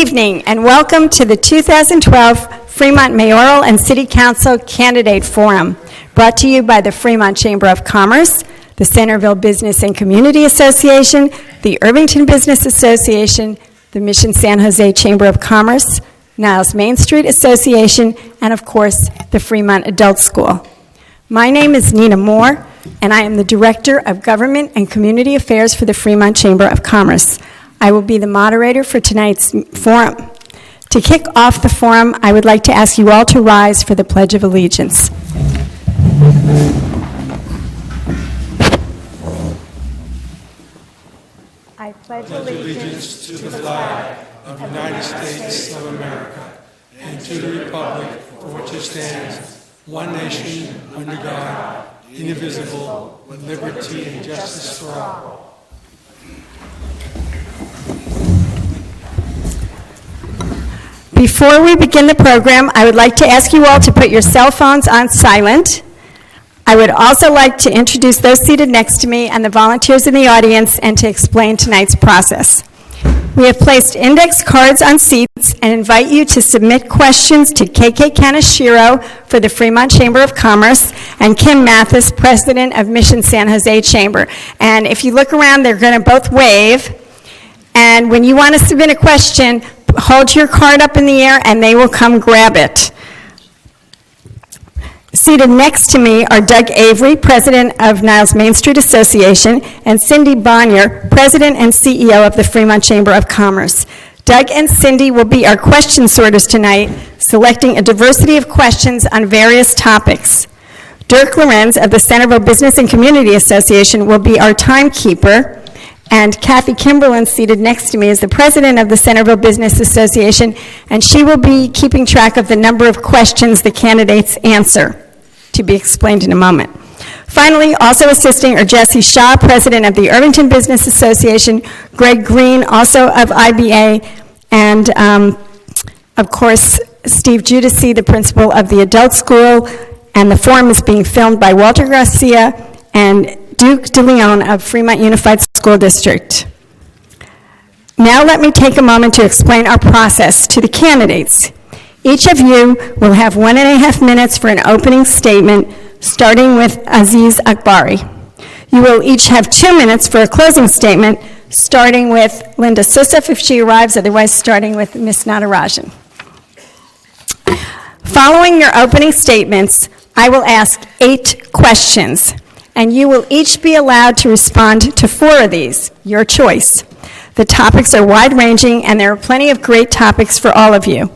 evening and welcome to the 2012 Fremont Mayoral and City Council Candidate Forum, brought to you by the Fremont Chamber of Commerce, the Centerville Business and Community Association, the Irvington Business Association, the Mission San Jose Chamber of Commerce, Niles Main Street Association, and of course, the Fremont Adult School. My name is Nina Moore, and I am the Director of Government and Community Affairs for the Fremont Chamber of Commerce. I will be the moderator for tonight's forum. To kick off the forum, I would like to ask you all to rise for the Pledge of Allegiance. I pledge allegiance to the flag of the United States of America and to the republic for which it stands, one nation, under God, indivisible, with liberty and justice for all. Before we begin the program, I would like to ask you all to put your cell phones on silent. I would also like to introduce those seated next to me and the volunteers in the audience and to explain tonight's process. We have placed index cards on seats and invite you to submit questions to KK Kaneshiro for the Fremont Chamber of Commerce and Kim Mathis, President of Mission San Jose Chamber. And if you look around, they're going to both wave. And when you want to submit a question, hold your card up in the air and they will come grab it. Seated next to me are Doug Avery, President of Niles Main Street Association, and Cindy Bonnier, President and CEO of the Fremont Chamber of Commerce. Doug and Cindy will be our question sorters tonight, selecting a diversity of questions on various topics. Dirk Lorenz of the Centerville Business and Community Association will be our timekeeper, and Kathy Kimberlin, seated next to me, is the president of the Centerville Business Association, and she will be keeping track of the number of questions the candidates answer, to be explained in a moment. Finally, also assisting are Jesse Shaw, president of the Irvington Business Association, Greg Green, also of IBA, and of course, Steve Judici, the principal of the Adult School, and the forum is being filmed by Walter Garcia and Duke DeLeon of Fremont Unified School District. Now let me take a moment to explain our process to the candidates. Each of you will have 1.5 minutes for an opening statement, starting with Aziz Akbari. You will each have 2 minutes for a closing statement, starting with Linda Susuf if she arrives, otherwise starting with Ms. Natarajan. Following your opening statements, I will ask 8 questions, and you will each be allowed to respond to 4 of these, your choice. The topics are wide-ranging, and there are plenty of great topics for all of you.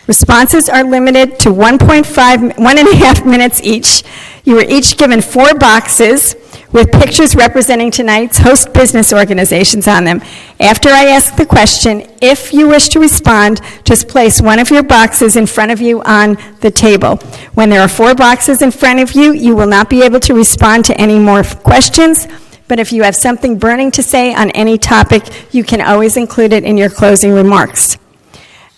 Responses are limited to 1.5 minutes each. You are each given 4 boxes with pictures representing tonight's host business organizations on them. After I ask the question, if you wish to respond, just place one of your boxes in front of you on the table. When there are 4 boxes in front of you, you will not be able to respond to any more questions, but if you have something burning to say on any topic, you can always include it in your closing remarks.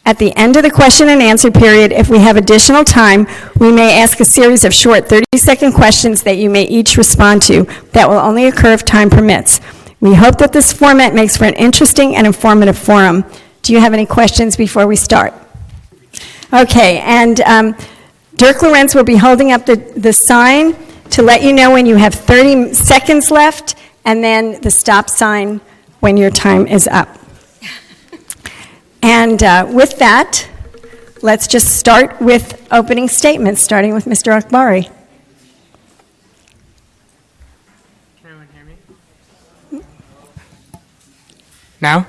At the end of the question and answer period, if we have additional time, we may ask a series of short 30-second questions that you may each respond to. That will only occur if time permits. We hope that this format makes for an interesting and informative forum. Do you have any questions before we start? Okay, and Dirk Lorenz will be holding up the sign to let you know when you have 30 seconds left, and then the stop sign when your time is up. And with that, let's just start with opening statements, starting with Mr. Akbari. Can everyone hear me? Now?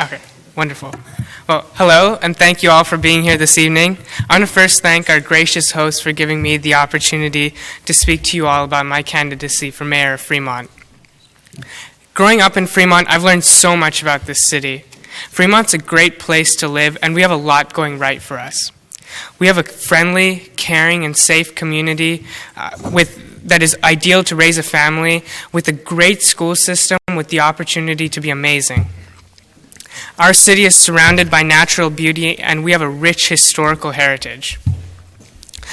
Okay, wonderful. Well, hello, and thank you all for being here this evening. I want to first thank our gracious host for giving me the opportunity to speak to you all about my candidacy for mayor of Fremont. Growing up in Fremont, I've learned so much about this city. Fremont's a great place to live, and we have a lot going right for us. We have a friendly, caring, and safe community that is ideal to raise a family, with a great school system with the opportunity to be amazing. Our city is surrounded by natural beauty, and we have a rich historical heritage.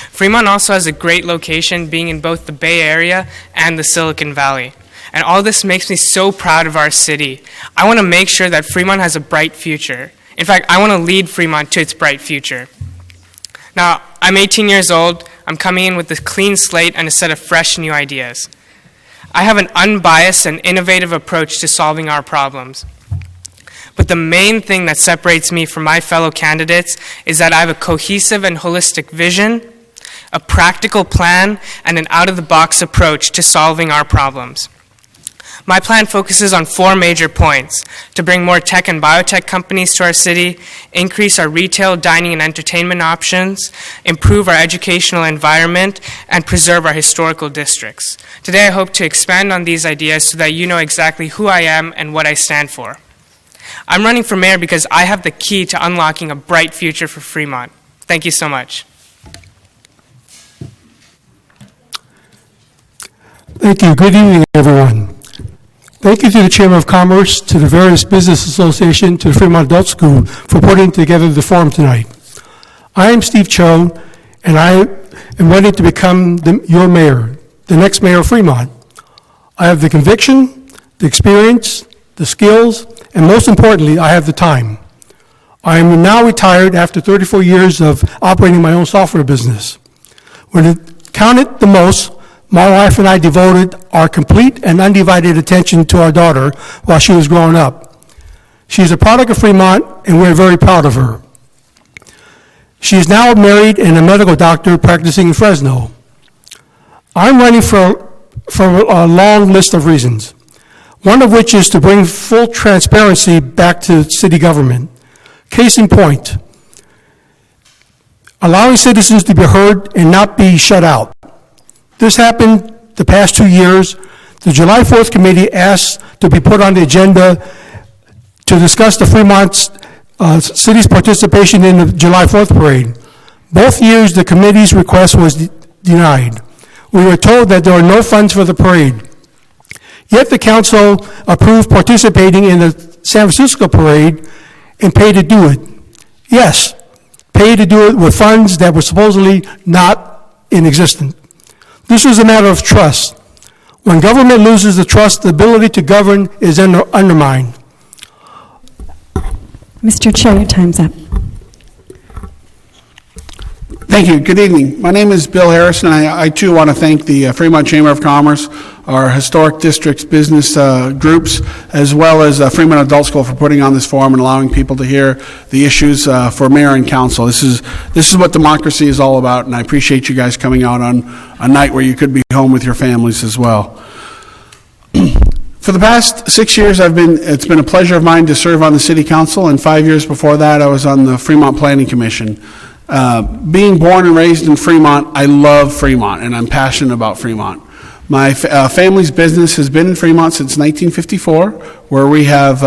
Fremont also has a great location, being in both the Bay Area and the Silicon Valley. And all this makes me so proud of our city. I want to make sure that Fremont has a bright future. In fact, I want to lead Fremont to its bright future. Now, I'm 18 years old. I'm coming in with a clean slate and a set of fresh new ideas. I have an unbiased and innovative approach to solving our problems. But the main thing that separates me from my fellow candidates is that I have a cohesive and holistic vision, a practical plan, and an out-of-the-box approach to solving our problems. My plan focuses on 4 major points: to bring more tech and biotech companies to our city, increase our retail, dining, and entertainment options, improve our educational environment, and preserve our historical districts. Today I hope to expand on these ideas so that you know exactly who I am and what I stand for. I'm running for mayor because I have the key to unlocking a bright future for Fremont. Thank you so much. Thank you. Good evening, everyone. Thank you to the Chamber of Commerce, to the various business association, to the Fremont Adult School for putting together the forum tonight. I am Steve Cho, and I am ready to become your mayor, the next mayor of Fremont. I have the conviction, the experience, the skills, and most importantly, I have the time. I am now retired after 34 years of operating my own software business. When it counted the most, my wife and I devoted our complete and undivided attention to our daughter while she was growing up. She is a product of Fremont, and we're very proud of her. She is now married and a medical doctor practicing in Fresno. I'm running for a long list of reasons, one of which is to bring full transparency back to city government. Case in point, allowing citizens to be heard and not be shut out. This happened the past 2 years. The July 4th committee asked to be put on the agenda to discuss the Fremont city's participation in the July 4th parade. Both years, the committee's request was denied. We were told that there are no funds for the parade. Yet the council approved participating in the San Francisco parade and paid to do it. Yes, paid to do it with funds that were supposedly not in existence. This was a matter of trust. When government loses the trust, the ability to govern is undermined. Mr. Chair, your time's up. Thank you. Good evening. My name is Bill Harrison. I too want to thank the Fremont Chamber of Commerce, our historic district's business groups, as well as Fremont Adult School for putting on this forum and allowing people to hear the issues for mayor and council. This is what democracy is all about, and I appreciate you guys coming out on a night where you could be home with your families as well. For the past 6 years, it's been a pleasure of mine to serve on the City Council, and 5 years before that, I was on the Fremont Planning Commission. Being born and raised in Fremont, I love Fremont, and I'm passionate about Fremont. My family's business has been in Fremont since 1954, where we have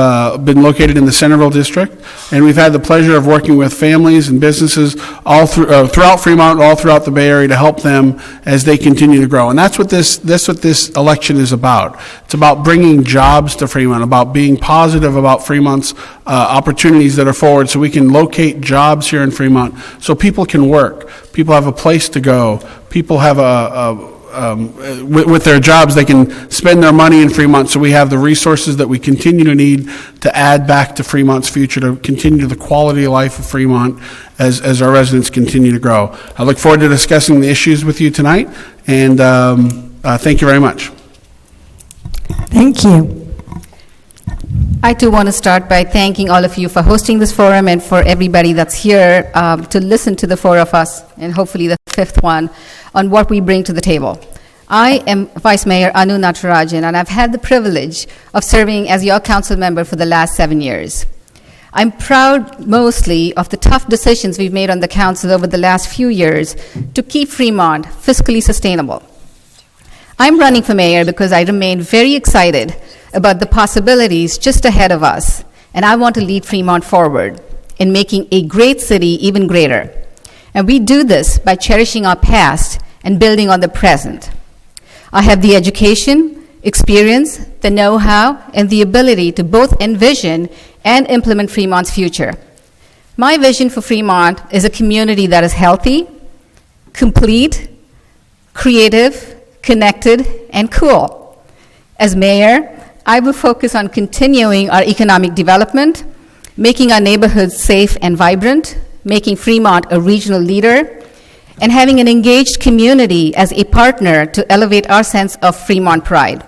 been located in the Centerville District, and we've had the pleasure of working with families and businesses all throughout Fremont, all throughout the Bay Area to help them as they continue to grow. And that's what this election is about. It's about bringing jobs to Fremont, about being positive about Fremont's opportunities that are forward, so we can locate jobs here in Fremont, so people can work, people have a place to go, people have with their jobs, they can spend their money in Fremont, so we have the resources that we continue to need to add back to Fremont's future, to continue the quality of life of Fremont as our residents continue to grow. I look forward to discussing the issues with you tonight, and thank you very much. Thank you. I too want to start by thanking all of you for hosting this forum and for everybody that's here to listen to the four of us, and hopefully the fifth one, on what we bring to the table. I am Vice Mayor Anu Natarajan, and I've had the privilege of serving as your council member for the last 7 years. I'm proud mostly of the tough decisions we've made on the council over the last few years to keep Fremont fiscally sustainable. I'm running for mayor because I remain very excited about the possibilities just ahead of us, and I want to lead Fremont forward in making a great city even greater. And we do this by cherishing our past and building on the present. I have the education, experience, the know-how, and the ability to both envision and implement Fremont's future. My vision for Fremont is a community that is healthy, complete, creative, connected, and cool. As mayor, I will focus on continuing our economic development, making our neighborhoods safe and vibrant, making Fremont a regional leader, and having an engaged community as a partner to elevate our sense of Fremont pride.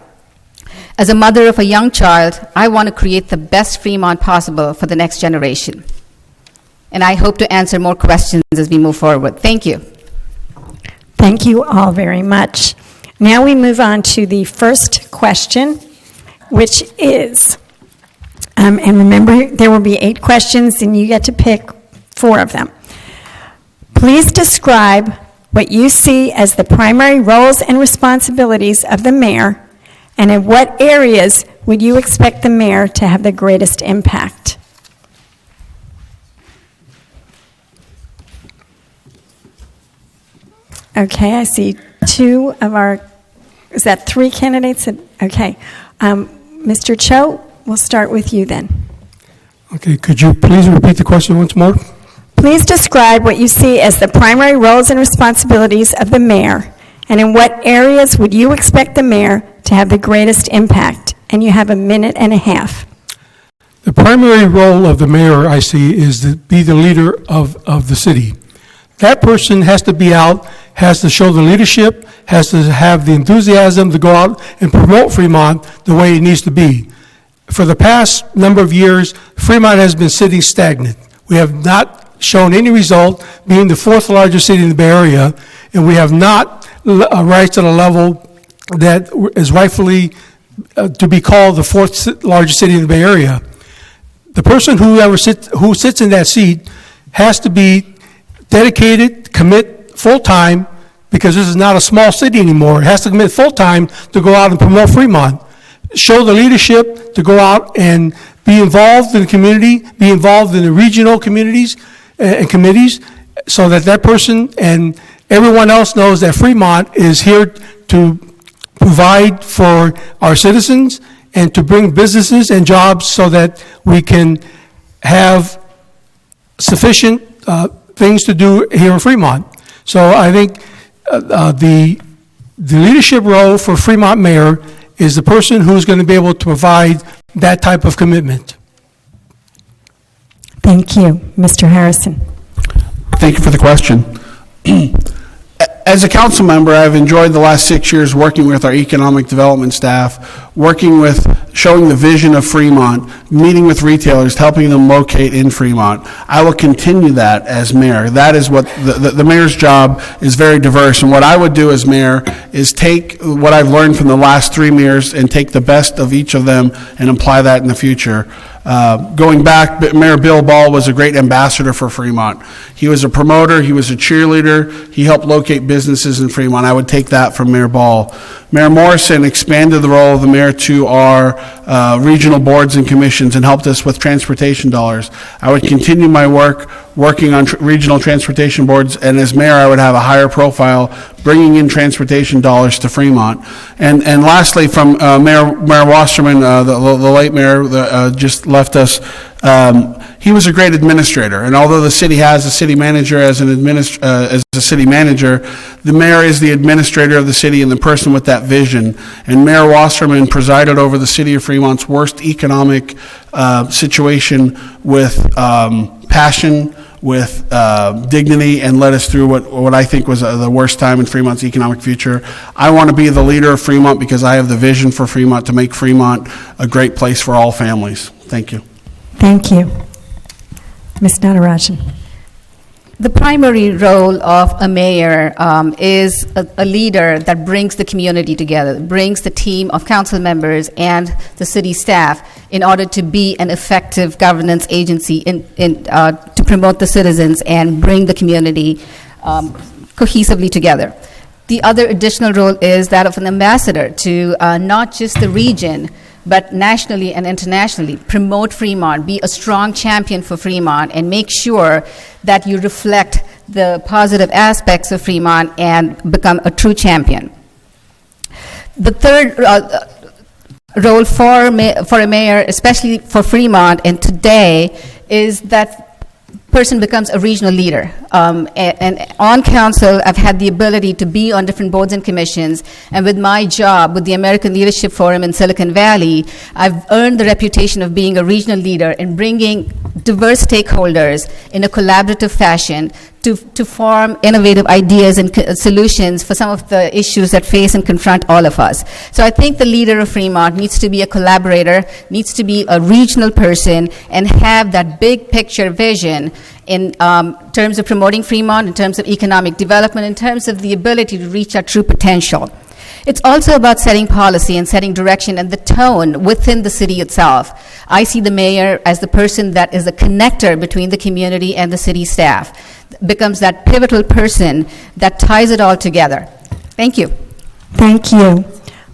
As a mother of a young child, I want to create the best Fremont possible for the next generation. And I hope to answer more questions as we move forward. Thank you. Thank you all very much. Now we move on to the first question, which is, and remember, there will be 8 questions, and you get to pick 4 of them. Please describe what you see as the primary roles and responsibilities of the mayor, and in what areas would you expect the mayor to have the greatest impact? Okay, I see 2 of our, is that 3 candidates? Okay. Mr. Cho, we'll start with you then. Okay, could you please repeat the question once more? Please describe what you see as the primary roles and responsibilities of the mayor, and in what areas would you expect the mayor to have the greatest impact? And you have 1.5 minutes. The primary role of the mayor, I see, is to be the leader of the city. That person has to be out, has to show the leadership, has to have the enthusiasm to go out and promote Fremont the way it needs to be. For the past number of years, Fremont has been sitting stagnant. We have not shown any result, being the 4th largest city in the Bay Area, and we have not rise to the level that is rightfully to be called the 4th largest city in the Bay Area. The person who sits in that seat has to be dedicated, commit full-time, because this is not a small city anymore. It has to commit full-time to go out and promote Fremont. Show the leadership to go out and be involved in the community, be involved in the regional communities and committees, so that that person and everyone else knows that Fremont is here to provide for our citizens and to bring businesses and jobs so that we can have sufficient things to do here in Fremont. So I think the leadership role for Fremont mayor is the person who's going to be able to provide that type of commitment. Thank you. Mr. Harrison. Thank you for the question. As a council member, I've enjoyed the last 6 years working with our economic development staff, working with showing the vision of Fremont, meeting with retailers, helping them locate in Fremont. I will continue that as mayor. That is what the mayor's job is, very diverse. And what I would do as mayor is take what I've learned from the last 3 mayors and take the best of each of them and apply that in the future. Going back, Mayor Bill Ball was a great ambassador for Fremont. He was a promoter, he was a cheerleader, he helped locate businesses in Fremont. I would take that from Mayor Ball. Mayor Morrison expanded the role of the mayor to our regional boards and commissions and helped us with transportation dollars. I would continue my work working on regional transportation boards, and as mayor I would have a higher profile bringing in transportation dollars to Fremont. And lastly, from Mayor Wasserman, the late mayor just left us, he was a great administrator, and although the city has a city manager as a city manager, the mayor is the administrator of the city and the person with that vision. And Mayor Wasserman presided over the city of Fremont's worst economic situation with passion, with dignity, and led us through what I think was the worst time in Fremont's economic future. I want to be the leader of Fremont because I have the vision for Fremont to make Fremont a great place for all families. Thank you. Thank you. Ms. Natarajan. The primary role of a mayor is a leader that brings the community together, brings the team of council members and the city staff in order to be an effective governance agency to promote the citizens and bring the community cohesively together. The other additional role is that of an ambassador to not just the region, but nationally and internationally, promote Fremont, be a strong champion for Fremont, and make sure that you reflect the positive aspects of Fremont and become a true champion. The third role for a mayor, especially for Fremont and today, is that person becomes a regional leader. And on council, I've had the ability to be on different boards and commissions, and with my job with the American Leadership Forum in Silicon Valley, I've earned the reputation of being a regional leader and bringing diverse stakeholders in a collaborative fashion to form innovative ideas and solutions for some of the issues that face and confront all of us. So I think the leader of Fremont needs to be a collaborator, needs to be a regional person, and have that big picture vision in terms of promoting Fremont, in terms of economic development, in terms of the ability to reach our true potential. It's also about setting policy and setting direction and the tone within the city itself. I see the mayor as the person that is a connector between the community and the city staff, becomes that pivotal person that ties it all together. Thank you. Thank you.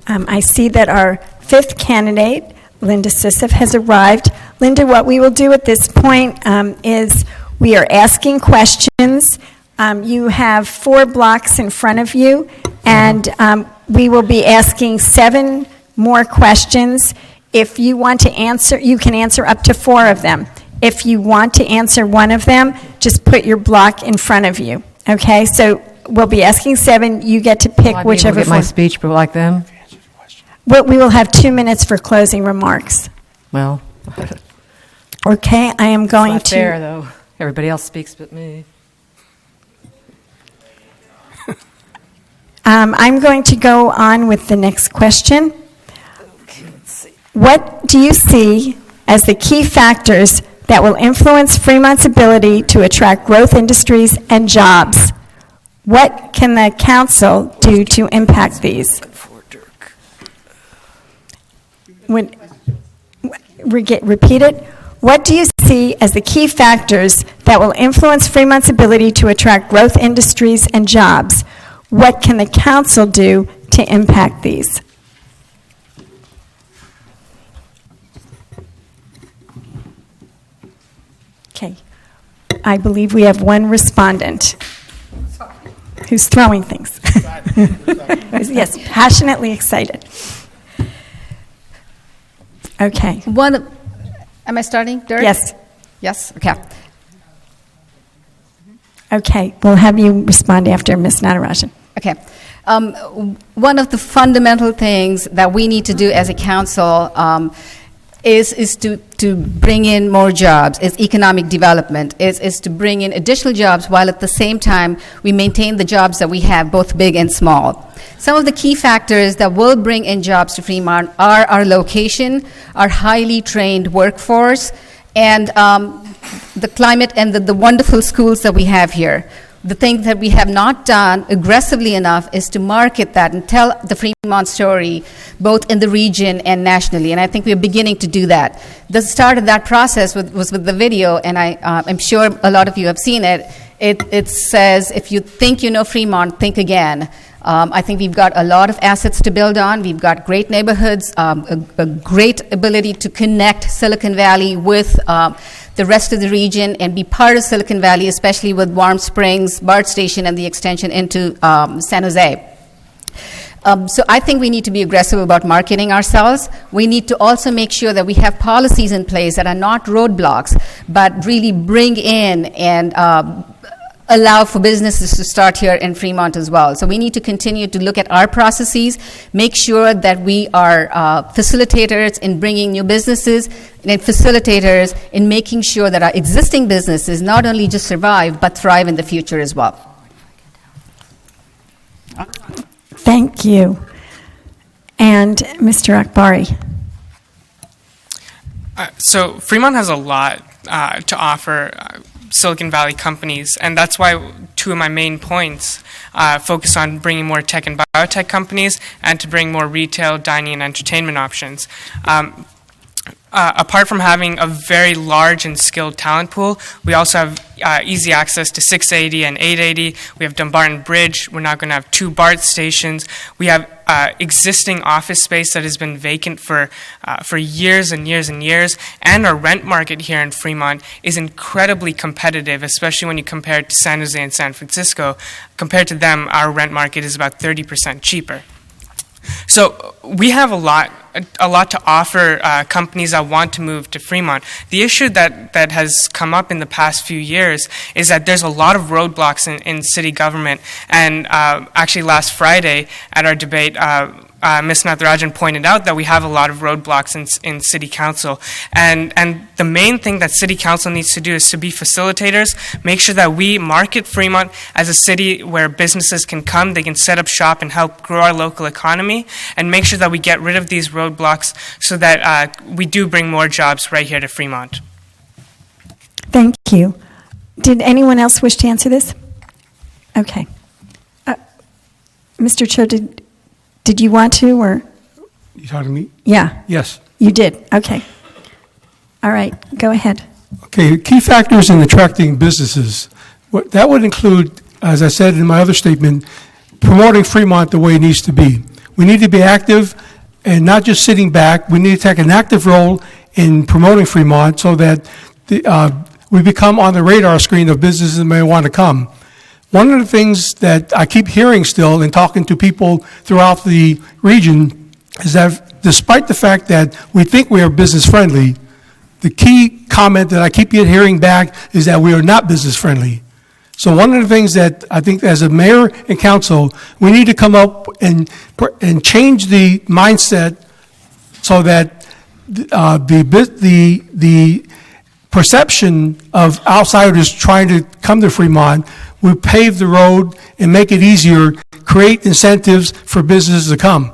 I see that our fifth candidate, Linda Sissif, has arrived. Linda, what we will do at this point is we are asking questions. You have 4 blocks in front of you, and we will be asking 7 more questions. If you want to answer, you can answer up to 4 of them. If you want to answer one of them, just put your block in front of you. Okay? So we'll be asking 7. You get to pick whichever get my speech, but like them? Well, we will have 2 minutes for closing remarks. Well, Okay? I am it's going not to... fair, though. Everybody else speaks but me. I'm going to go on with the next question. Okay, let's see. What do you see as the key factors that will influence Fremont's ability to attract growth industries and jobs? What can the council do to impact these? Repeat it. What do you see as the key factors that will influence Fremont's ability to attract growth industries and jobs? What can the council do to impact these? Okay. I believe we have one respondent who's throwing things. Yes, passionately excited. Okay. Am I starting, Dirk? Yes. Yes? Okay. Okay. We'll have you respond after Ms. Natarajan. Okay. One of the fundamental things that we need to do as a council is to bring in more jobs, is economic development, is to bring in additional jobs while at the same time we maintain the jobs that we have, both big and small. Some of the key factors that will bring in jobs to Fremont are our location, our highly trained workforce, and the climate and the wonderful schools that we have here. The thing that we have not done aggressively enough is to market that and tell the Fremont story, both in the region and nationally, and I think we're beginning to do that. The start of that process was with the video, and I'm sure a lot of you have seen it. It says, if you think you know Fremont, think again. I think we've got a lot of assets to build on. We've got great neighborhoods, a great ability to connect Silicon Valley with the rest of the region and be part of Silicon Valley, especially with Warm Springs, BART Station, and the extension into San Jose. So I think we need to be aggressive about marketing ourselves. We need to also make sure that we have policies in place that are not roadblocks, but really bring in and allow for businesses to start here in Fremont as well. So we need to continue to look at our processes, make sure that we are facilitators in bringing new businesses and facilitators in making sure that our existing businesses not only just survive, but thrive in the future as well. Thank you. And Mr. Akbari. So Fremont has a lot to offer Silicon Valley companies, and that's why 2 of my main points focus on bringing more tech and biotech companies and to bring more retail, dining, and entertainment options. Apart from having a very large and skilled talent pool, we also have easy access to 680 and 880. We have Dumbarton Bridge. We're now going to have 2 BART stations. We have existing office space that has been vacant for years and years and years. And our rent market here in Fremont is incredibly competitive, especially when you compare it to San Jose and San Francisco. Compared to them, our rent market is about 30% cheaper. So we have a lot to offer companies that want to move to Fremont. The issue that has come up in the past few years is that there's a lot of roadblocks in city government. And actually last Friday at our debate, Ms. Natharajan pointed out that we have a lot of roadblocks in city council. And the main thing that city council needs to do is to be facilitators, make sure that we market Fremont as a city where businesses can come, they can set up shop and help grow our local economy, and make sure that we get rid of these roadblocks so that we do bring more jobs right here to Fremont. Thank you. Did anyone else wish to answer this? Okay. Mr. Cho, did you want to, or? You talking to me? Yeah, Yes. you did. Okay. All right, go ahead. Okay, key factors in attracting businesses. That would include, as I said in my other statement, promoting Fremont the way it needs to be. We need to be active and not just sitting back. We need to take an active role in promoting Fremont so that we become on the radar screen of businesses that may want to come. One of the things that I keep hearing still in talking to people throughout the region is that despite the fact that we think we are business friendly, the key comment that I keep hearing back is that we are not business friendly. So one of the things that I think as a mayor and council, we need to come up and change the mindset so that the perception of outsiders trying to come to Fremont, we pave the road and make it easier, create incentives for businesses to come.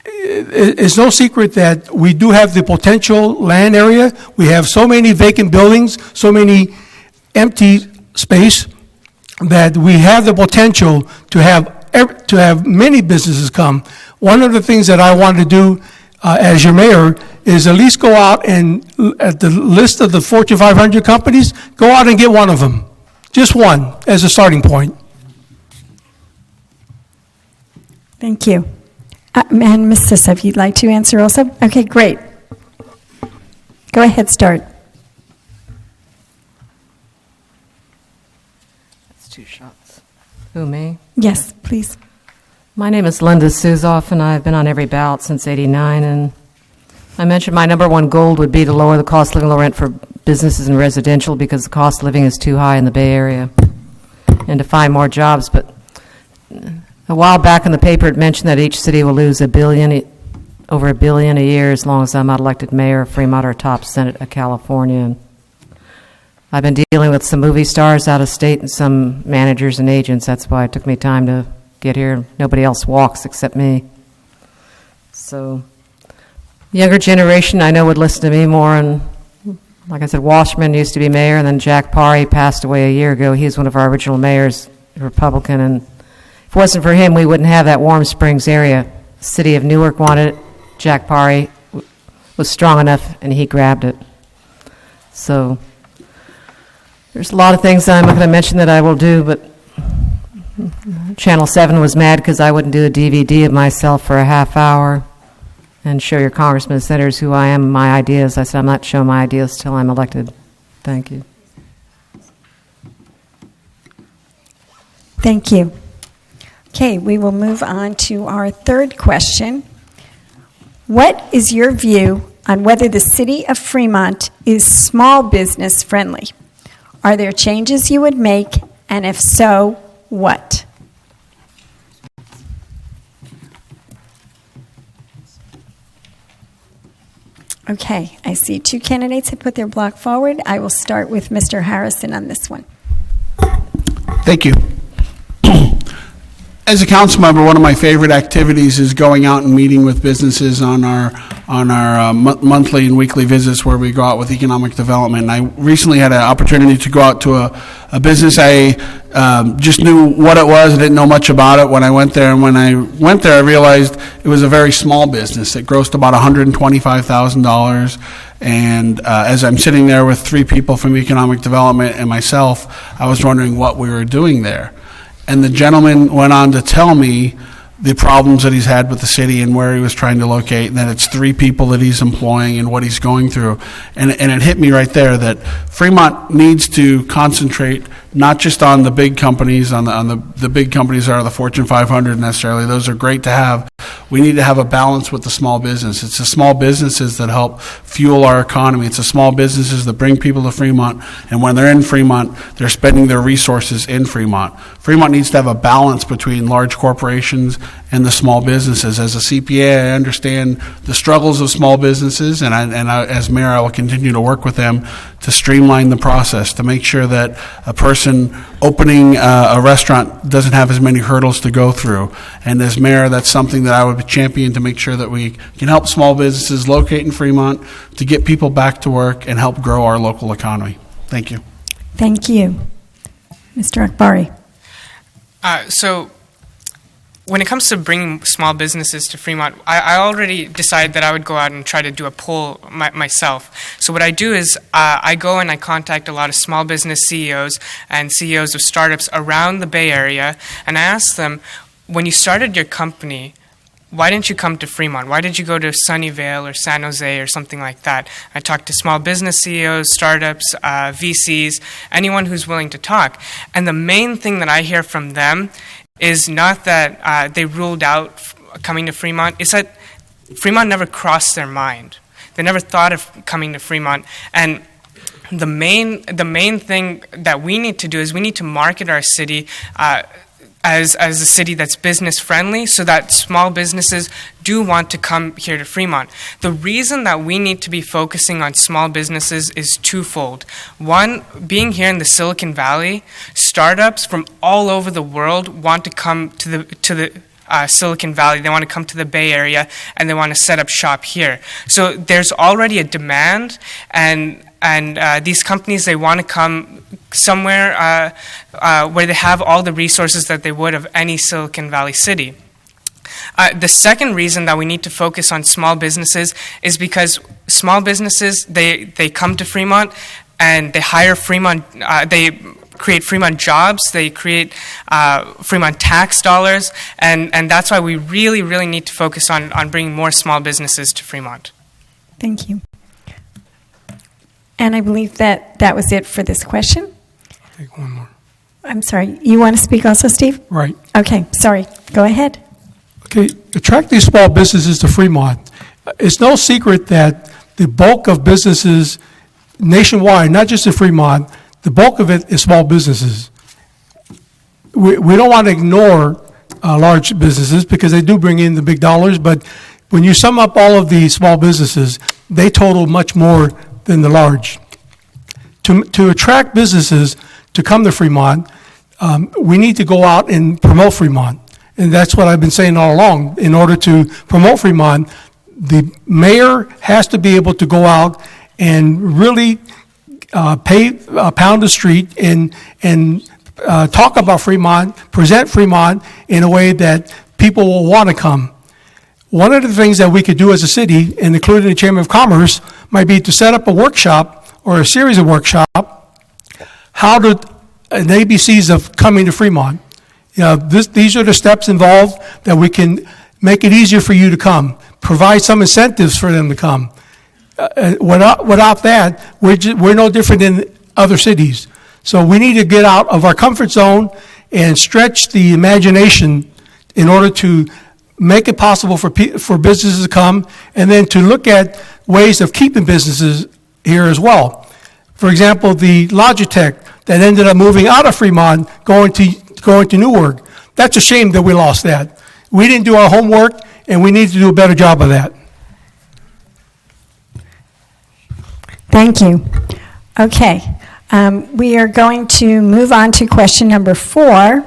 It's no secret that we do have the potential land area. We have so many vacant buildings, so many empty space, that we have the potential to have many businesses come. One of the things that I want to do as your mayor is at least go out and, at the list of the Fortune 500 companies, go out and get one of them. Just one as a starting point. Thank you. And Ms. Sissa, if you'd like to answer also? Okay, great. Go ahead, start. That's 2 shots. Who, me? Yes, please. My name is Linda Suzoff, and I've been on every ballot since '89. And I mentioned my number one goal would be to lower the cost of living, low rent for businesses and residential because the cost of living is too high in the Bay Area, and to find more jobs. But a while back in the paper, it mentioned that each city will lose over $1 billion a year as long as I'm not elected mayor of Fremont or top Senate of California. And I've been dealing with some movie stars out of state and some managers and agents. That's why it took me time to get here. Nobody else walks except me. So, younger generation I know would listen to me more. And like I said, Washburn used to be mayor, and then Jack Parry passed away a year ago. He was one of our original mayors, Republican, and if it wasn't for him, we wouldn't have that Warm Springs area. The city of Newark wanted it. Jack Parry was strong enough, and he grabbed it. So there's a lot of things I'm not going to mention that I will do, but Channel 7 was mad because I wouldn't do a DVD of myself for a half hour and show your congressmen and senators who I am, my ideas. I said, I'm not showing my ideas till I'm elected. Thank you. Thank you. Okay, we will move on to our third question. What is your view on whether the city of Fremont is small business friendly? Are there changes you would make, and if so, what? Okay, I see 2 candidates have put their block forward. I will start with Mr. Harrison on this one. Thank you. As a council member, one of my favorite activities is going out and meeting with businesses on our monthly and weekly visits where we go out with economic development. And I recently had an opportunity to go out to a business. I just knew what it was. I didn't know much about it when I went there. And when I went there, I realized it was a very small business. It grossed about $125,000. And as I'm sitting there with 3 people from economic development and myself, I was wondering what we were doing there. And the gentleman went on to tell me the problems that he's had with the city and where he was trying to locate, and that it's 3 people that he's employing and what he's going through. And it hit me right there that Fremont needs to concentrate not just on the big companies, on the big companies that are the Fortune 500 necessarily. Those are great to have. We need to have a balance with the small business. It's the small businesses that help fuel our economy. It's the small businesses that bring people to Fremont, and when they're in Fremont, they're spending their resources in Fremont. Fremont needs to have a balance between large corporations and the small businesses. As a CPA, I understand the struggles of small businesses, and as mayor, I will continue to work with them to streamline the process, to make sure that a person opening a restaurant doesn't have as many hurdles to go through. And as mayor, that's something that I would champion, to make sure that we can help small businesses locate in Fremont, to get people back to work and help grow our local economy. Thank you. Thank you. Mr. Akbari. So when it comes to bringing small businesses to Fremont, I already decided that I would go out and try to do a poll myself. So what I do is I go and I contact a lot of small business CEOs and CEOs of startups around the Bay Area, and I ask them, when you started your company, why didn't you come to Fremont? Why did you go to Sunnyvale or San Jose or something like that? I talk to small business CEOs, startups, VCs, anyone who's willing to talk. And the main thing that I hear from them is not that they ruled out coming to Fremont, it's that Fremont never crossed their mind. They never thought of coming to Fremont. And the main thing that we need to do is we need to market our city as a city that's business friendly, so that small businesses do want to come here to Fremont. The reason that we need to be focusing on small businesses is twofold. One, being here in the Silicon Valley, startups from all over the world want to come to the Silicon Valley. They want to come to the Bay Area, and they want to set up shop here. So there's already a demand, and these companies, they want to come somewhere where they have all the resources that they would of any Silicon Valley city. The second reason that we need to focus on small businesses is because small businesses, they come to Fremont and they hire Fremont, they create Fremont jobs, they create Fremont tax dollars, and that's why we really, really need to focus on bringing more small businesses to Fremont. Thank you. And I believe that was it for this question. I'll take one more. I'm sorry, you want to speak also, Steve? Right. Okay, sorry. Go ahead. Okay, attract these small businesses to Fremont. It's no secret that the bulk of businesses nationwide, not just in Fremont, the bulk of it is small businesses. We don't want to ignore large businesses because they do bring in the big dollars, but when you sum up all of the small businesses, they total much more than the large. To attract businesses to come to Fremont, we need to go out and promote Fremont. And that's what I've been saying all along. In order to promote Fremont, the mayor has to be able to go out and really pound the street and talk about Fremont, present Fremont in a way that people will want to come. One of the things that we could do as a city, and including the Chamber of Commerce, might be to set up a workshop or a series of workshops, how to, an ABCs of coming to Fremont. You know, these are the steps involved that we can make it easier for you to come, provide some incentives for them to come. Without that, we're no different than other cities. So we need to get out of our comfort zone and stretch the imagination in order to make it possible for businesses to come, and then to look at ways of keeping businesses here as well. For example, the Logitech that ended up moving out of Fremont, going to Newark. That's a shame that we lost that. We didn't do our homework, and we need to do a better job of that. Thank you. Okay. We are going to move on to question number 4,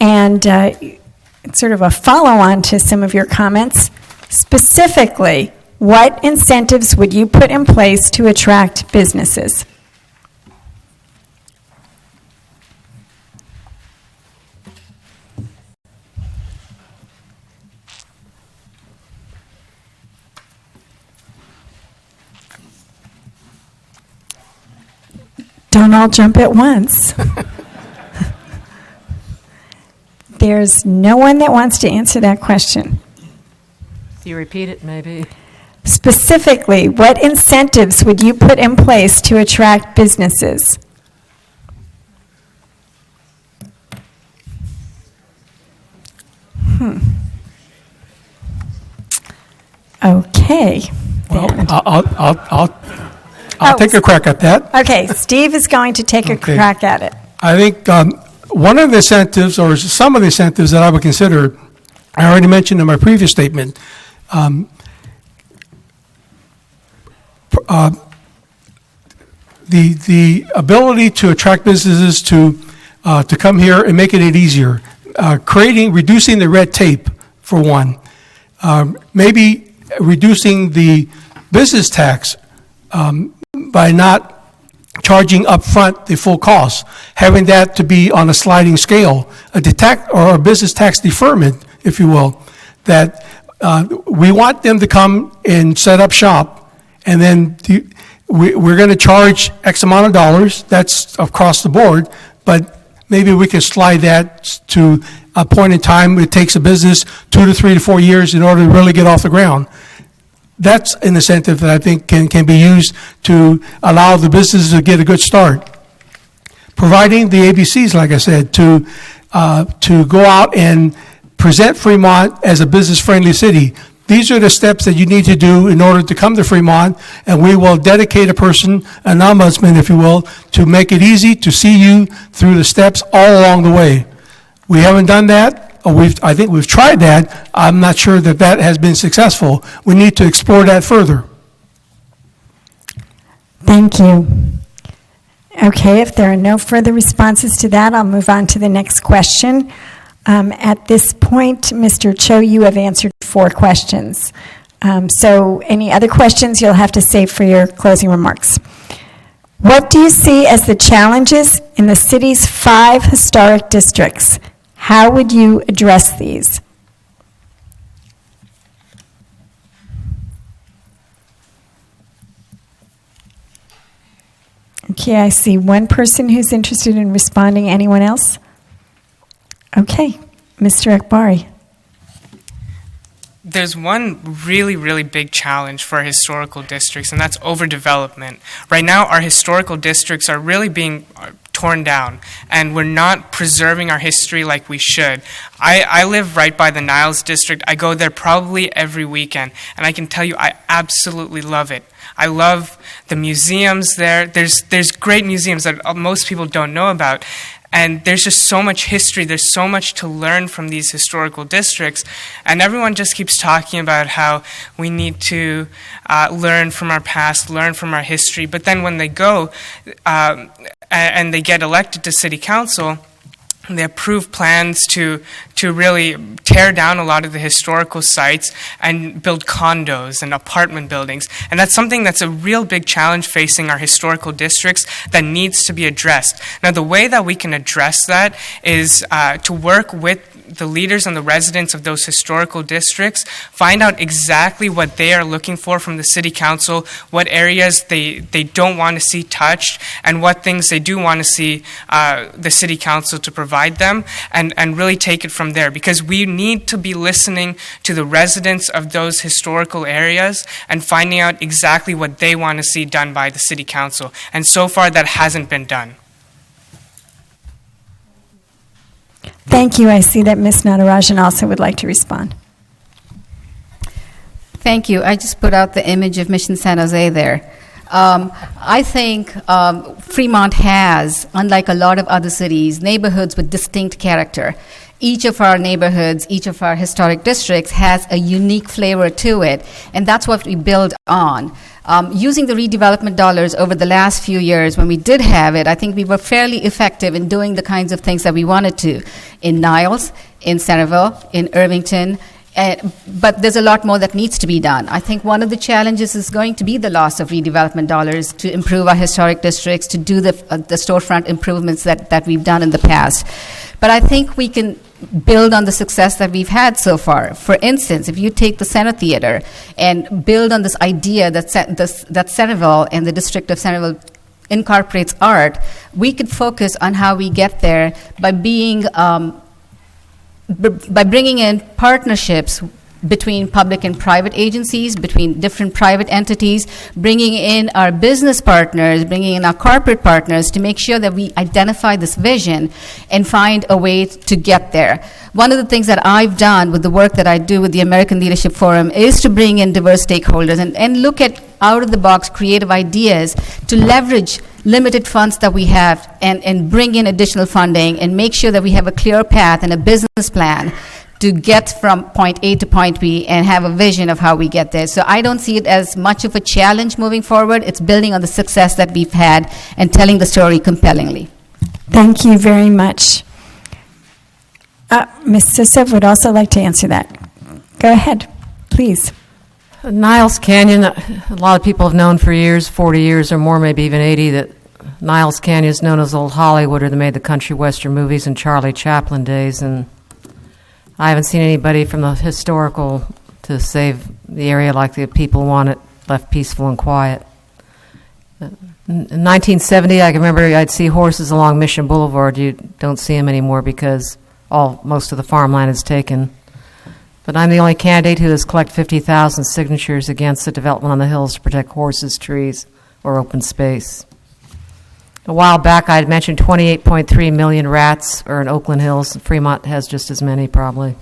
and it's sort of a follow-on to some of your comments. Specifically, what incentives would you put in place to attract businesses? Don't all jump at once. There's no one that wants to answer that question. If you repeat it, maybe. Specifically, what incentives would you put in place to attract businesses? Okay. Well, then. I'll take a crack at that. Okay, Steve is going to take a Okay. crack at it. I think one of the incentives, or some of the incentives that I would consider, I already mentioned in my previous statement, the ability to attract businesses to come here and making it easier, reducing the red tape, for one, maybe reducing the business tax by not charging upfront the full cost, having that to be on a sliding scale, a business tax deferment, if you will, that we want them to come and set up shop, and then we're going to charge X amount of dollars, that's across the board, but maybe we can slide that to a point in time. It takes a business 2 to 3 to 4 years in order to really get off the ground. That's an incentive that I think can be used to allow the businesses to get a good start. Providing the ABCs, like I said, to go out and present Fremont as a business-friendly city. These are the steps that you need to do in order to come to Fremont, and we will dedicate a person, an ombudsman, if you will, to make it easy to see you through the steps all along the way. We haven't done that. I think we've tried that. I'm not sure that has been successful. We need to explore that further. Thank you. Okay, if there are no further responses to that, I'll move on to the next question. At this point, Mr. Cho, you have answered 4 questions. So any other questions you'll have to save for your closing remarks. What do you see as the challenges in the city's 5 historic districts? How would you address these? Okay, I see one person who's interested in responding. Anyone else? Okay, Mr. Akbari. There's one really, really big challenge for our historical districts, and that's overdevelopment. Right now, our historical districts are really being torn down, and we're not preserving our history like we should. I live right by the Niles district. I go there probably every weekend, and I can tell you I absolutely love it. I love the museums there. There's great museums that most people don't know about. And there's just so much history, there's so much to learn from these historical districts, and everyone just keeps talking about how we need to learn from our past, learn from our history, but then when they go and they get elected to city council, they approve plans to really tear down a lot of the historical sites and build condos and apartment buildings. And that's something that's a real big challenge facing our historical districts that needs to be addressed. Now, the way that we can address that is to work with the leaders and the residents of those historical districts, find out exactly what they are looking for from the city council, what areas they don't want to see touched, and what things they do want to see the city council to provide them, and really take it from there. Because we need to be listening to the residents of those historical areas and finding out exactly what they want to see done by the city council. And so far, that hasn't been done. Thank you. I see that Ms. Natarajan also would like to respond. Thank you. I just put out the image of Mission San Jose there. I think Fremont has, unlike a lot of other cities, neighborhoods with distinct character. Each of our neighborhoods, each of our historic districts has a unique flavor to it, and that's what we build on. Using the redevelopment dollars over the last few years, when we did have it, I think we were fairly effective in doing the kinds of things that we wanted to in Niles, in Centerville, in Irvington. But there's a lot more that needs to be done. I think one of the challenges is going to be the loss of redevelopment dollars to improve our historic districts, to do the storefront improvements that we've done in the past. But I think we can build on the success that we've had so far. For instance, if you take the Center Theater and build on this idea that Centerville and the District of Centerville incorporates art, we could focus on how we get there by bringing in partnerships between public and private agencies, between different private entities, bringing in our business partners, bringing in our corporate partners to make sure that we identify this vision and find a way to get there. One of the things that I've done with the work that I do with the American Leadership Forum is to bring in diverse stakeholders and look at out-of-the-box creative ideas to leverage limited funds that we have and bring in additional funding and make sure that we have a clear path and a business plan to get from point A to point B and have a vision of how we get there. So I don't see it as much of a challenge moving forward. It's building on the success that we've had and telling the story compellingly. Thank you very much. Ms. Sissev would also like to answer that. Go ahead, please. Niles Canyon, a lot of people have known for years, 40 years or more, maybe even 80, that Niles Canyon is known as Old Hollywood, or they made the country western movies in Charlie Chaplin days, and I haven't seen anybody from the historical to save the area like the people want it, left peaceful and quiet. In 1970, I can remember I'd see horses along Mission Boulevard. You don't see them anymore because most of the farmland is taken. But I'm the only candidate who has collected 50,000 signatures against the development on the hills to protect horses, trees, or open space. A while back, I had mentioned 28.3 million rats are in Oakland Hills. Fremont has just as many, probably.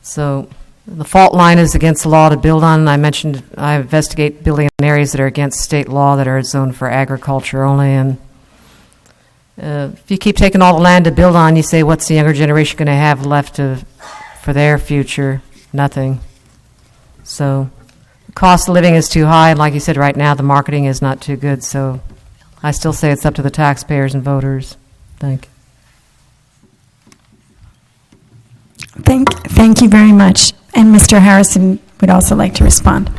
So the fault line is against the law to build on. I mentioned I investigate building in areas that are against state law that are zoned for agriculture only. And if you keep taking all the land to build on, you say, what's the younger generation going to have left for their future? Nothing. So the cost of living is too high. And like you said, right now, the marketing is not too good. So I still say it's up to the taxpayers and voters. Thank you. Thank you very much. And Mr. Harrison would also like to respond.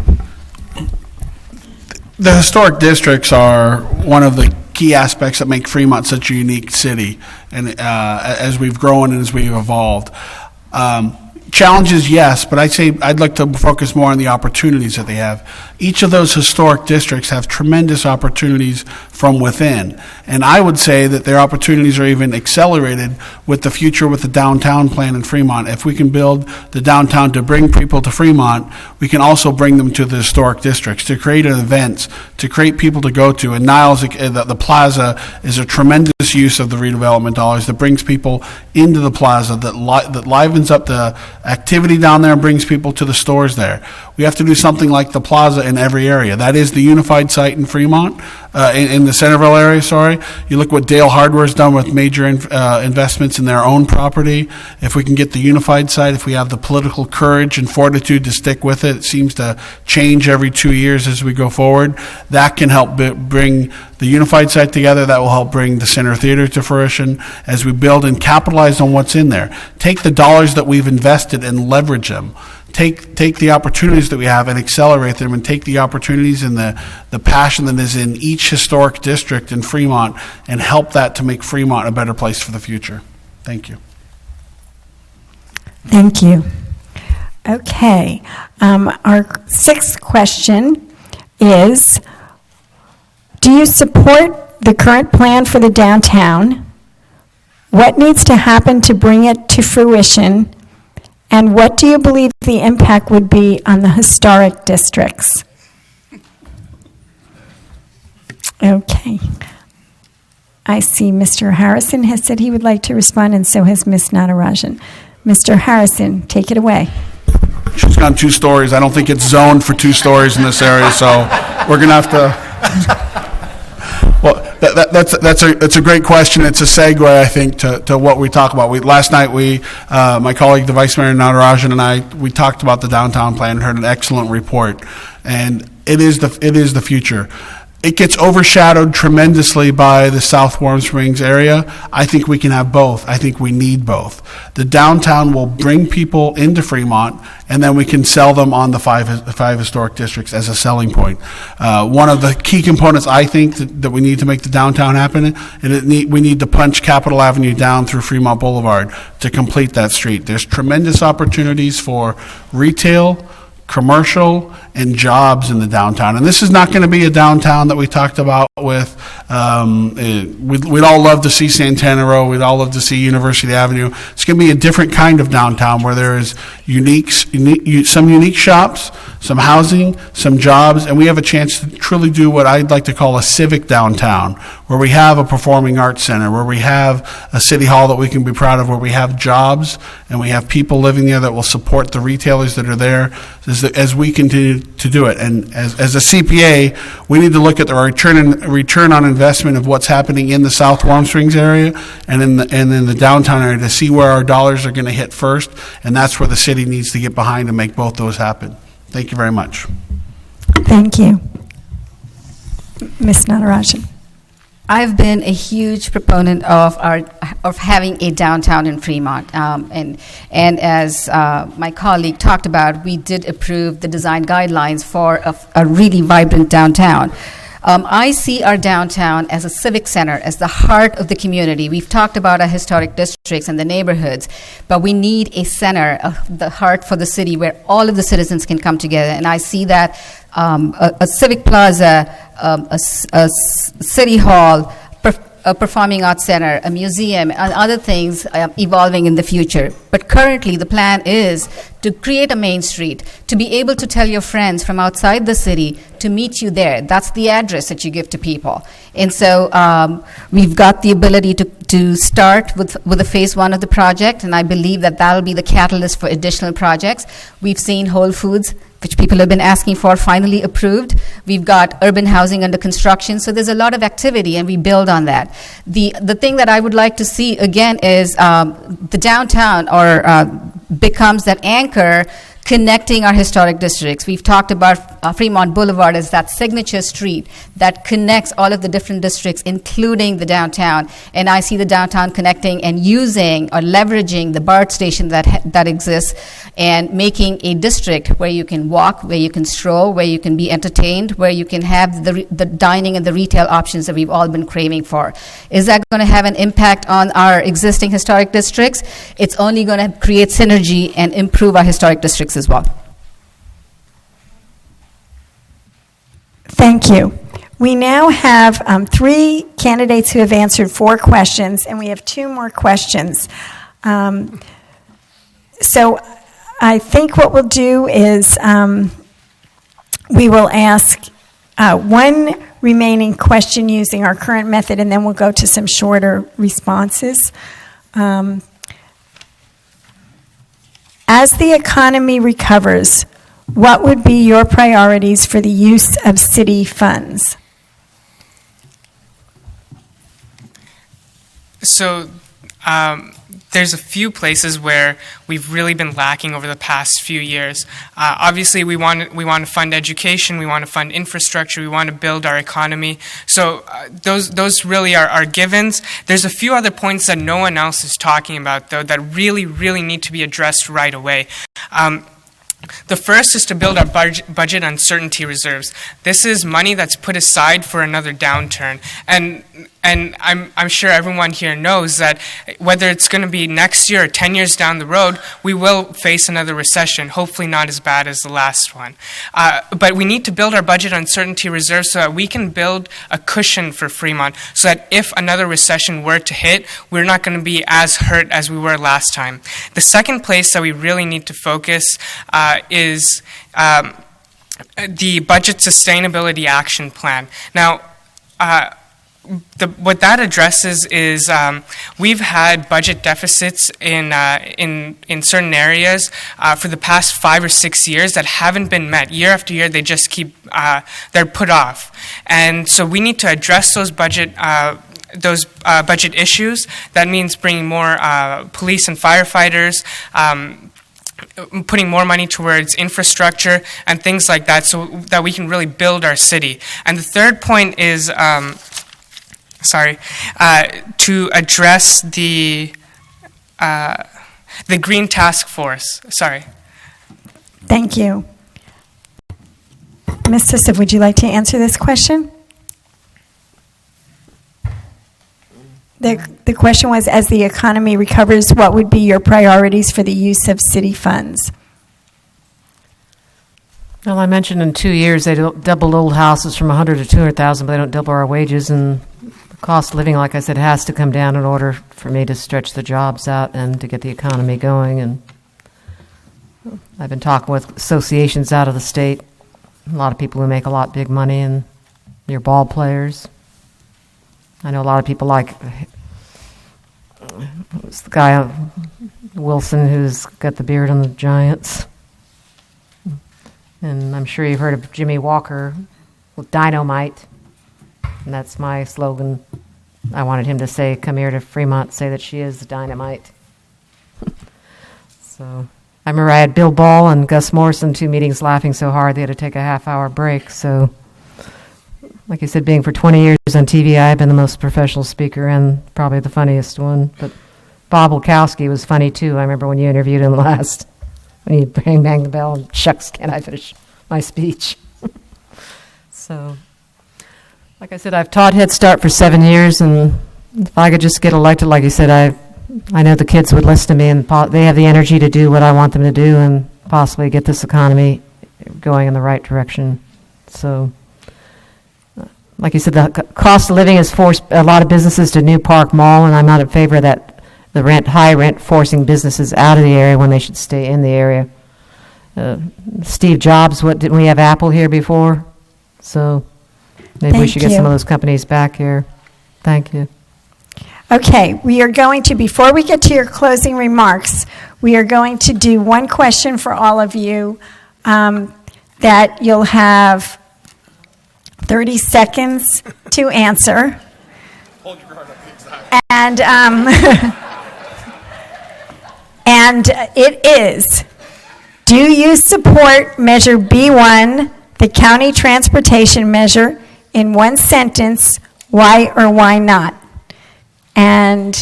The historic districts are one of the key aspects that make Fremont such a unique city, and as we've grown and as we've evolved. Challenges, yes, but I'd like to focus more on the opportunities that they have. Each of those historic districts have tremendous opportunities from within, and I would say that their opportunities are even accelerated with the future with the downtown plan in Fremont. If we can build the downtown to bring people to Fremont, we can also bring them to the historic districts, to create events, to create people to go to. And Niles, the plaza, is a tremendous use of the redevelopment dollars that brings people into the plaza, that livens up the activity down there and brings people to the stores there. We have to do something like the plaza in every area. That is the unified site in Fremont, in the Centerville area, sorry. You look what Dale Hardware's done with major investments in their own property. If we can get the unified site, if we have the political courage and fortitude to stick with it, it seems to change every 2 years as we go forward. That can help bring the unified site together. That will help bring the Center Theater to fruition as we build and capitalize on what's in there. Take the dollars that we've invested and leverage them. Take the opportunities that we have and accelerate them, and take the opportunities and the passion that is in each historic district in Fremont and help that to make Fremont a better place for the future. Thank you. Thank you. Okay. Our sixth question is, do you support the current plan for the downtown? What needs to happen to bring it to fruition? And what do you believe the impact would be on the historic districts? Okay. I see Mr. Harrison has said he would like to respond, and so has Ms. Natarajan. Mr. Harrison, take it away. She's gone 2 stories. I don't think it's zoned for 2 stories in this area, so we're going to have to... Well, that's a great question. It's a segue, I think, to what we talk about. Last night, my colleague, the Vice Mayor Natarajan, and I, we talked about the downtown plan and heard an excellent report. And it is the future. It gets overshadowed tremendously by the South Warm Springs area. I think we can have both. I think we need both. The downtown will bring people into Fremont, and then we can sell them on the five historic districts as a selling point. One of the key components, I think, that we need to make the downtown happen, we need to punch Capitol Avenue down through Fremont Boulevard to complete that street. There's tremendous opportunities for retail, commercial, and jobs in the downtown. And this is not going to be a downtown that we talked about with, we'd all love to see Santana Row, we'd all love to see University Avenue. It's going to be a different kind of downtown where there is some unique shops, some housing, some jobs, and we have a chance to truly do what I'd like to call a civic downtown, where we have a performing arts center, where we have a city hall that we can be proud of, where we have jobs and we have people living there that will support the retailers that are there as we continue to do it. And as a CPA, we need to look at the return on investment of what's happening in the South Warm Springs area and in the downtown area to see where our dollars are going to hit first, and that's where the city needs to get behind and make both those happen. Thank you very much. Thank you. Ms. Natarajan. I've been a huge proponent of having a downtown in Fremont, and as my colleague talked about, we did approve the design guidelines for a really vibrant downtown. I see our downtown as a civic center, as the heart of the community. We've talked about our historic districts and the neighborhoods, but we need a center, the heart for the city, where all of the citizens can come together. And I see that a civic plaza, a city hall, a performing arts center, a museum, and other things evolving in the future. But currently, the plan is to create a main street, to be able to tell your friends from outside the city to meet you there. That's the address that you give to people. And so we've got the ability to start with the phase one of the project, and I believe that that'll be the catalyst for additional projects. We've seen Whole Foods, which people have been asking for, finally approved. We've got urban housing under construction, so there's a lot of activity, and we build on that. The thing that I would like to see, again, is the downtown becomes that anchor connecting our historic districts. We've talked about Fremont Boulevard as that signature street that connects all of the different districts, including the downtown. And I see the downtown connecting and using or leveraging the BART station that exists and making a district where you can walk, where you can stroll, where you can be entertained, where you can have the dining and the retail options that we've all been craving for. Is that going to have an impact on our existing historic districts? It's only going to create synergy and improve our historic districts as well. Thank you. We now have 3 candidates who have answered 4 questions, and we have 2 more questions. So I think what we'll do is we will ask one remaining question using our current method, and then we'll go to some shorter responses. As the economy recovers, what would be your priorities for the use of city funds? So there's a few places where we've really been lacking over the past few years. Obviously, we want to fund education, we want to fund infrastructure, we want to build our economy. So those really are givens. There's a few other points that no one else is talking about, though, that really, really need to be addressed right away. The first is to build our budget uncertainty reserves. This is money that's put aside for another downturn. And I'm sure everyone here knows that whether it's going to be next year or 10 years down the road, we will face another recession, hopefully not as bad as the last one. But we need to build our budget uncertainty reserve so that we can build a cushion for Fremont so that if another recession were to hit, we're not going to be as hurt as we were last time. The second place that we really need to focus is the Budget Sustainability Action Plan. Now, what that addresses is we've had budget deficits in certain areas for the past 5 or 6 years that haven't been met. Year after year, they just keep they're put off, and so we need to address those budget issues. That means bringing more police and firefighters. Putting more money towards infrastructure and things like that so that we can really build our city. And the third point is, to address the Green Task Force. Thank you. Ms. Sissev, would you like to answer this question? The question was, as the economy recovers, what would be your priorities for the use of city funds? Well, I mentioned in 2 years they doubled old houses from 100 to 200,000, but they don't double our wages, and the cost of living, like I said, has to come down in order for me to stretch the jobs out and to get the economy going. And I've been talking with associations out of the state, a lot of people who make a lot big money, and your ball players. I know a lot of people like who's the guy Wilson who's got the beard on the Giants. And I'm sure you've heard of Jimmy Walker with Dynamite. And that's my slogan. I wanted him to say, come here to Fremont, say that she is the dynamite. So I remember I had Bill Ball and Gus Morrison, 2 meetings, laughing so hard they had to take a half-hour break. So like I said, being for 20 years on TV, I've been the most professional speaker and probably the funniest one. But Bob Wilkowski was funny, too. I remember when you interviewed him last, when you bang the bell and, shucks, can I finish my speech? So, like I said, I've taught Head Start for 7 years, and if I could just get elected, like you said, I know the kids would listen to me, and they have the energy to do what I want them to do and possibly get this economy going in the right direction. So, like you said, the cost of living has forced a lot of businesses to New Park Mall, and I'm not in favor of that, high rent forcing businesses out of the area when they should stay in the area. Steve Jobs, didn't we have Apple here before? So maybe we should get some of those companies back here. Thank you. Okay, we are going to, before we get to your closing remarks, we are going to do one question for all of you that you'll have 30 seconds to answer. Hold your guard up, and and it is, do you support Measure B1, the county transportation measure, in one sentence, why or why not? And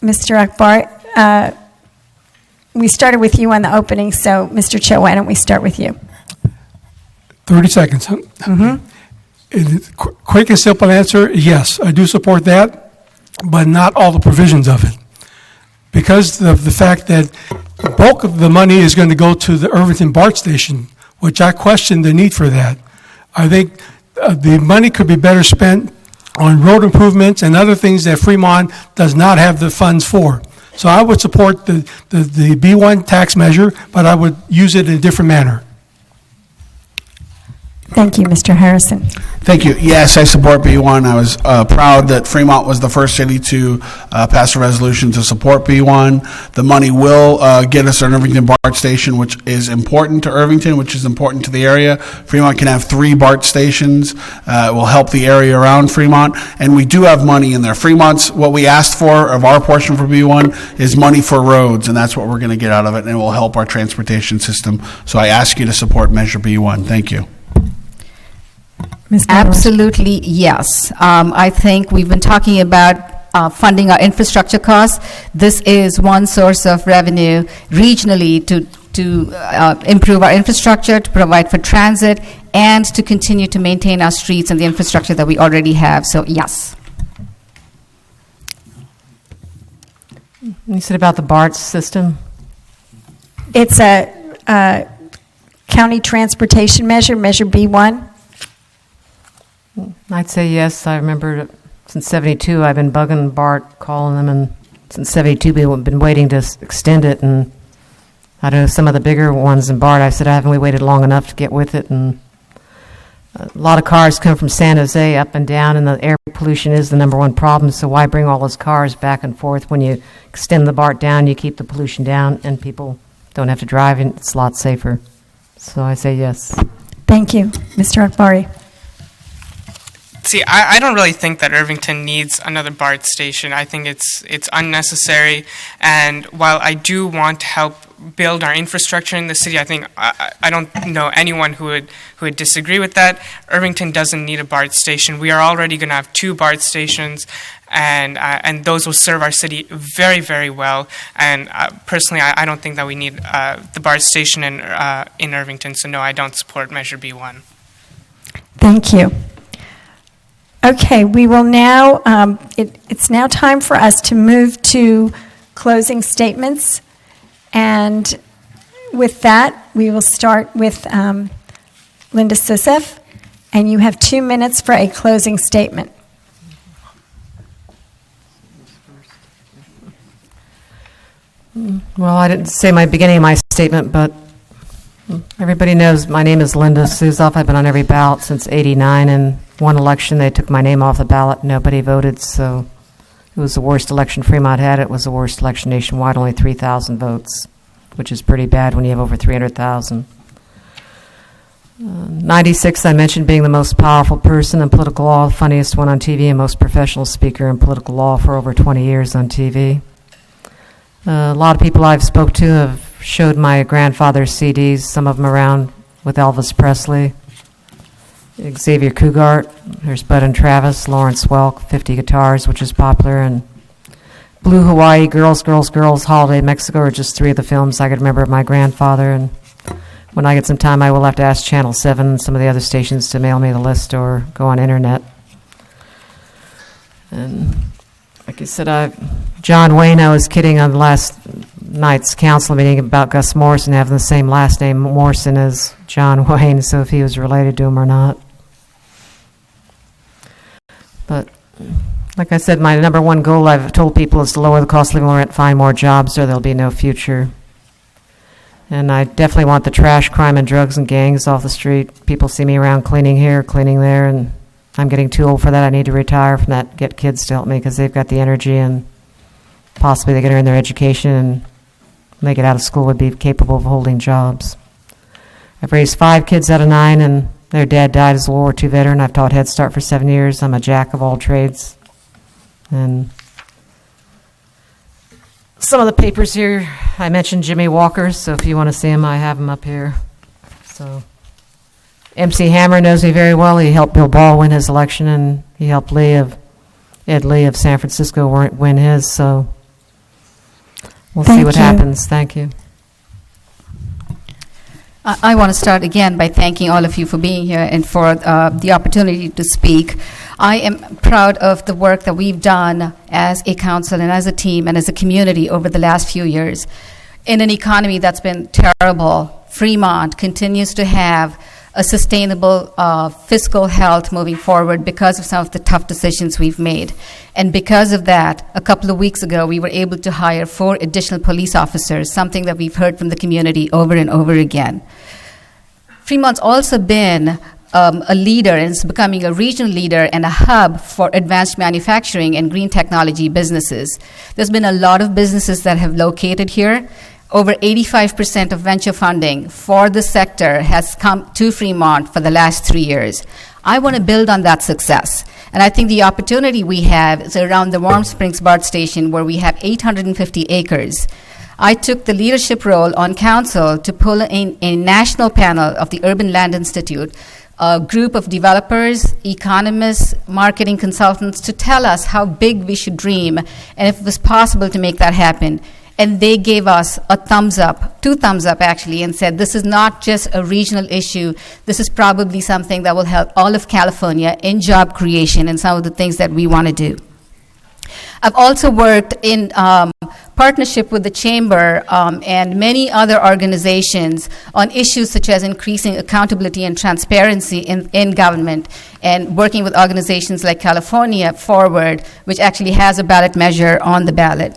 Mr. Akbar, we started with you on the opening, so Mr. Cho, why don't we start with you? 30 seconds, huh? Mm-hmm. Quick and simple answer, yes, I do support that, but not all the provisions of it. Because of the fact that the bulk of the money is going to go to the Irvington BART station, which I question the need for that. I think the money could be better spent on road improvements and other things that Fremont does not have the funds for. So I would support the B1 tax measure, but I would use it in a different manner. Thank you, Mr. Harrison. Thank you. Yes, I support B1. I was proud that Fremont was the first city to pass a resolution to support B1. The money will get us an Irvington BART station, which is important to Irvington, which is important to the area. Fremont can have 3 BART stations. It will help the area around Fremont, and we do have money in there. Fremont's, what we asked for of our portion for B1 is money for roads, and that's what we're going to get out of it, and it will help our transportation system. So I ask you to support Measure B1. Thank you. Absolutely, yes. I think we've been talking about funding our infrastructure costs. This is one source of revenue regionally to improve our infrastructure, to provide for transit, and to continue to maintain our streets and the infrastructure that we already have. So, yes. You said about the BART system? It's a county transportation measure, Measure B1. I'd say yes. I remember since 72, I've been bugging BART, calling them, and since 72, we've been waiting to extend it. And I don't know, some of the bigger ones in BART, I said, haven't we waited long enough to get with it? And a lot of cars come from San Jose up and down, and the air pollution is the #1 problem. So why bring all those cars back and forth? When you extend the BART down, you keep the pollution down, and people don't have to drive, and it's a lot safer. So I say yes. Thank you. Mr. Akbari. See, I don't really think that Irvington needs another BART station. I think it's unnecessary. And while I do want to help build our infrastructure in the city, I think I don't know anyone who would disagree with that. Irvington doesn't need a BART station. We are already going to have 2 BART stations, and those will serve our city very, very well. And personally, I don't think that we need the BART station in Irvington. So no, I don't support Measure B1. Thank you. Okay, we will now, it's now time for us to move to closing statements. And with that, we will start with Linda Sisef, and you have 2 minutes for a closing statement. Well, I didn't say my beginning of my statement, but everybody knows my name is Linda Suzoff. I've been on every ballot since '89. In one election, they took my name off the ballot. Nobody voted, so it was the worst election Fremont had. It was the worst election nationwide, only 3,000 votes, which is pretty bad when you have over 300,000. 96, I mentioned being the most powerful person in political law, funniest one on TV, and most professional speaker in political law for over 20 years on TV. A lot of people I've spoke to have showed my grandfather's CDs, some of them around with Elvis Presley, Xavier Cougar, there's Bud and Travis, Lawrence Welk, 50 Guitars, which is popular, and Blue Hawaii, Girls, Girls, Girls, Holiday Mexico are just 3 of the films I could remember of my grandfather. And when I get some time, I will have to ask Channel 7 and some of the other stations to mail me the list or go on internet. And like I said, John Wayne, I was kidding on last night's council meeting about Gus Morrison having the same last name, Morrison, as John Wayne, so if he was related to him or not. But like I said, my number one goal I've told people is to lower the cost of living rent, find more jobs, or there'll be no future. And I definitely want the trash, crime, and drugs and gangs off the street. People see me around cleaning here, cleaning there, and I'm getting too old for that. I need to retire from that, get kids to help me because they've got the energy and possibly they can earn their education and when they get out of school would be capable of holding jobs. I've raised 5 kids out of 9, and their dad died as a World War II veteran. I've taught Head Start for 7 years. I'm a jack of all trades. And some of the papers here, I mentioned Jimmy Walker, so if you want to see him, I have him up here. So MC Hammer knows me very well. He helped Bill Ball win his election, and he helped Ed Lee of San Francisco win his, so we'll see what happens. Thank you. I want to start again by thanking all of you for being here and for the opportunity to speak. I am proud of the work that we've done as a council and as a team and as a community over the last few years. In an economy that's been terrible, Fremont continues to have a sustainable fiscal health moving forward because of some of the tough decisions we've made. And because of that, a couple of weeks ago, we were able to hire 4 additional police officers, something that we've heard from the community over and over again. Fremont's also been a leader and is becoming a regional leader and a hub for advanced manufacturing and green technology businesses. There's been a lot of businesses that have located here. Over 85% of venture funding for the sector has come to Fremont for the last 3 years. I want to build on that success. And I think the opportunity we have is around the Warm Springs BART station where we have 850 acres. I took the leadership role on council to pull in a national panel of the Urban Land Institute, a group of developers, economists, marketing consultants to tell us how big we should dream and if it was possible to make that happen. And they gave us a thumbs up, 2 thumbs up actually, and said this is not just a regional issue. This is probably something that will help all of California in job creation and some of the things that we want to do. I've also worked in partnership with the Chamber and many other organizations on issues such as increasing accountability and transparency in government, and working with organizations like California Forward, which actually has a ballot measure on the ballot.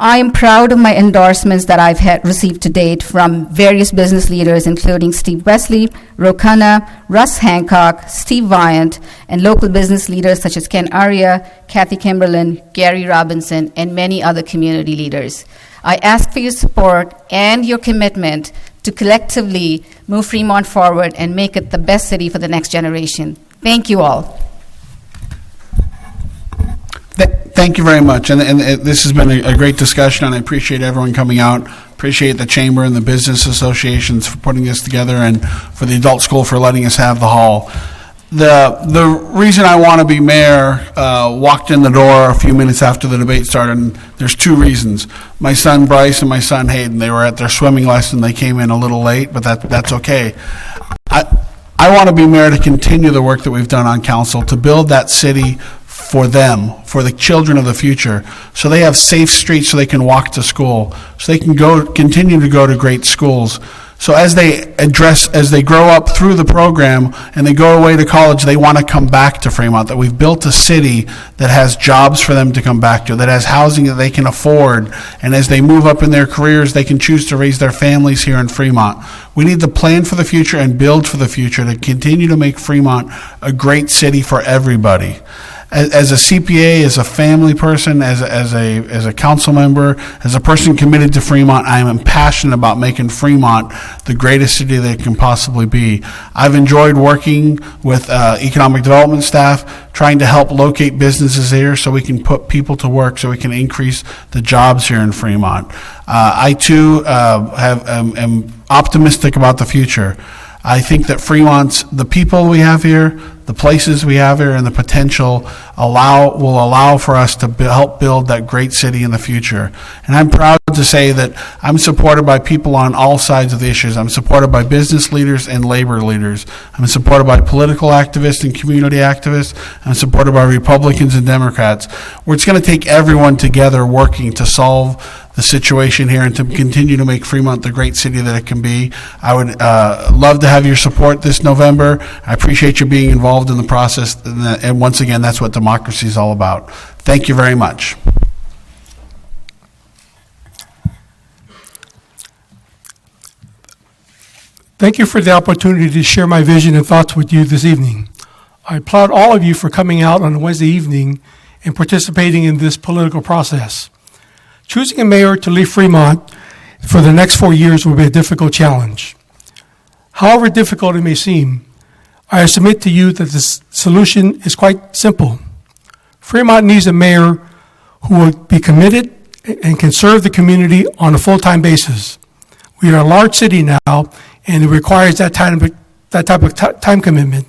I am proud of my endorsements that I've received to date from various business leaders, including Steve Wesley, Rokana, Russ Hancock, Steve Vyant, and local business leaders such as Ken Aria, Kathy Kimberlin, Gary Robinson, and many other community leaders. I ask for your support and your commitment to collectively move Fremont forward and make it the best city for the next generation. Thank you all. Thank you very much. And this has been a great discussion, and I appreciate everyone coming out. Appreciate the Chamber and the business associations for putting this together, and for the adult school for letting us have the hall. The reason I want to be mayor walked in the door a few minutes after the debate started, and there's 2 reasons. My son Bryce and my son Hayden, they were at their swimming lesson. They came in a little late, but that's okay. I want to be mayor to continue the work that we've done on council, to build that city for them, for the children of the future, so they have safe streets so they can walk to school, so they can continue to go to great schools, So as they grow up through the program and they go away to college, they want to come back to Fremont, that we've built a city that has jobs for them to come back to, that has housing that they can afford, and as they move up in their careers, they can choose to raise their families here in Fremont. We need to plan for the future and build for the future to continue to make Fremont a great city for everybody. As a CPA, as a family person, as a council member, as a person committed to Fremont, I am passionate about making Fremont the greatest city that it can possibly be. I've enjoyed working with economic development staff, trying to help locate businesses here so we can put people to work, so we can increase the jobs here in Fremont. I too am optimistic about the future. I think that Fremont's, the people we have here, the places we have here, and the potential will allow for us to help build that great city in the future. And I'm proud to say that I'm supported by people on all sides of the issues. I'm supported by business leaders and labor leaders. I'm supported by political activists and community activists. I'm supported by Republicans and Democrats. It's going to take everyone together working to solve the situation here and to continue to make Fremont the great city that it can be. I would love to have your support this November. I appreciate you being involved in the process. And once again, that's what democracy is all about. Thank you very much. Thank you for the opportunity to share my vision and thoughts with you this evening. I applaud all of you for coming out on a Wednesday evening and participating in this political process. Choosing a mayor to leave Fremont for the next 4 years will be a difficult challenge. However difficult it may seem, I submit to you that the solution is quite simple. Fremont needs a mayor who will be committed and can serve the community on a full-time basis. We are a large city now, and it requires that type of time commitment.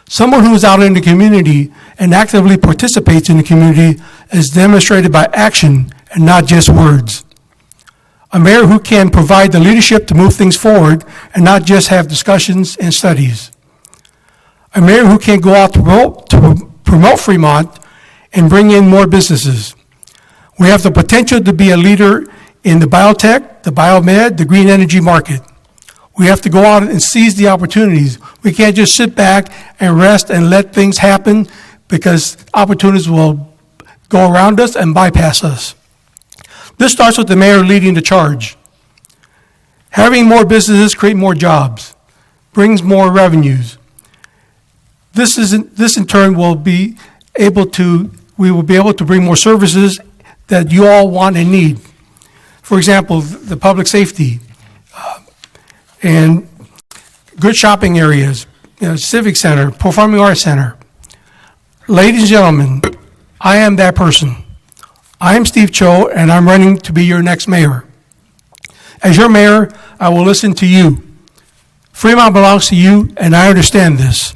Someone who is out in the community and actively participates in the community is demonstrated by action and not just words. A mayor who can provide the leadership to move things forward and not just have discussions and studies. A mayor who can go out to promote Fremont and bring in more businesses. We have the potential to be a leader in the biotech, the biomed, the green energy market. We have to go out and seize the opportunities. We can't just sit back and rest and let things happen, because opportunities will go around us and bypass us. This starts with the mayor leading the charge. Having more businesses create more jobs, brings more revenues. This in turn will be able to bring more services that you all want and need. For example, the public safety and good shopping areas, civic center, performing arts center. Ladies and gentlemen, I am that person. I am Steve Cho, and I'm running to be your next mayor. As your mayor, I will listen to you. Fremont belongs to you, and I understand this.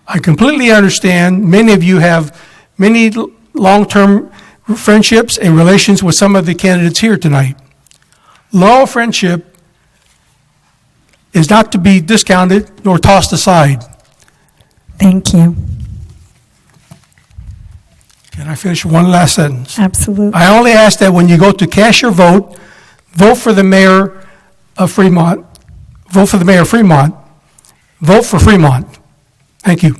I completely understand many of you have many long-term friendships and relations with some of the candidates here tonight. Loyal friendship is not to be discounted nor tossed aside. Thank you. Can I finish one last sentence? Absolutely. I only ask that when you go to cast your vote, vote for the mayor of Fremont. Vote for the mayor of Fremont. Vote for Fremont. Thank you.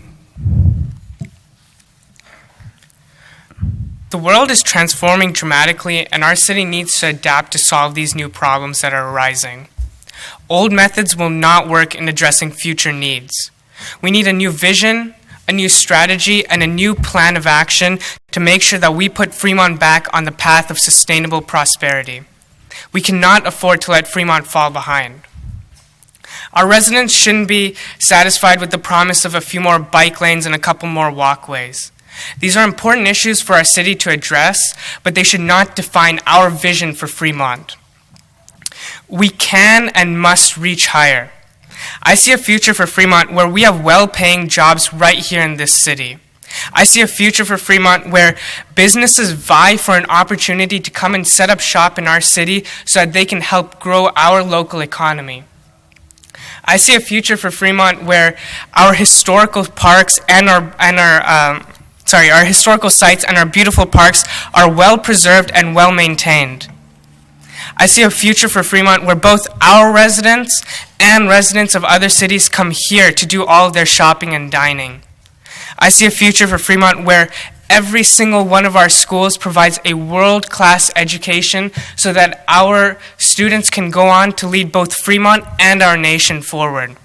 The world is transforming dramatically, and our city needs to adapt to solve these new problems that are arising. Old methods will not work in addressing future needs. We need a new vision, a new strategy, and a new plan of action to make sure that we put Fremont back on the path of sustainable prosperity. We cannot afford to let Fremont fall behind. Our residents shouldn't be satisfied with the promise of a few more bike lanes and a couple more walkways. These are important issues for our city to address, but they should not define our vision for Fremont. We can and must reach higher. I see a future for Fremont where we have well-paying jobs right here in this city. I see a future for Fremont where businesses vie for an opportunity to come and set up shop in our city so that they can help grow our local economy. I see a future for Fremont where our historical parks and our historical sites and our beautiful parks are well preserved and well maintained. I see a future for Fremont where both our residents and residents of other cities come here to do all of their shopping and dining. I see a future for Fremont where every single one of our schools provides a world-class education so that our students can go on to lead both Fremont and our nation forward.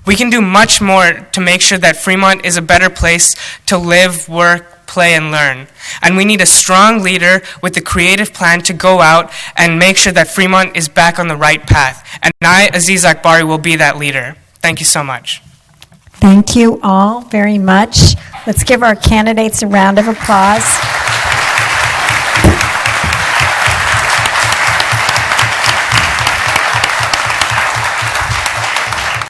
We can do much more to make sure that Fremont is a better place to live, work, play, and learn. And we need a strong leader with a creative plan to go out and make sure that Fremont is back on the right path. And I, Aziz Akbari, will be that leader. Thank you so much. Thank you all very much. Let's give our candidates a round of applause.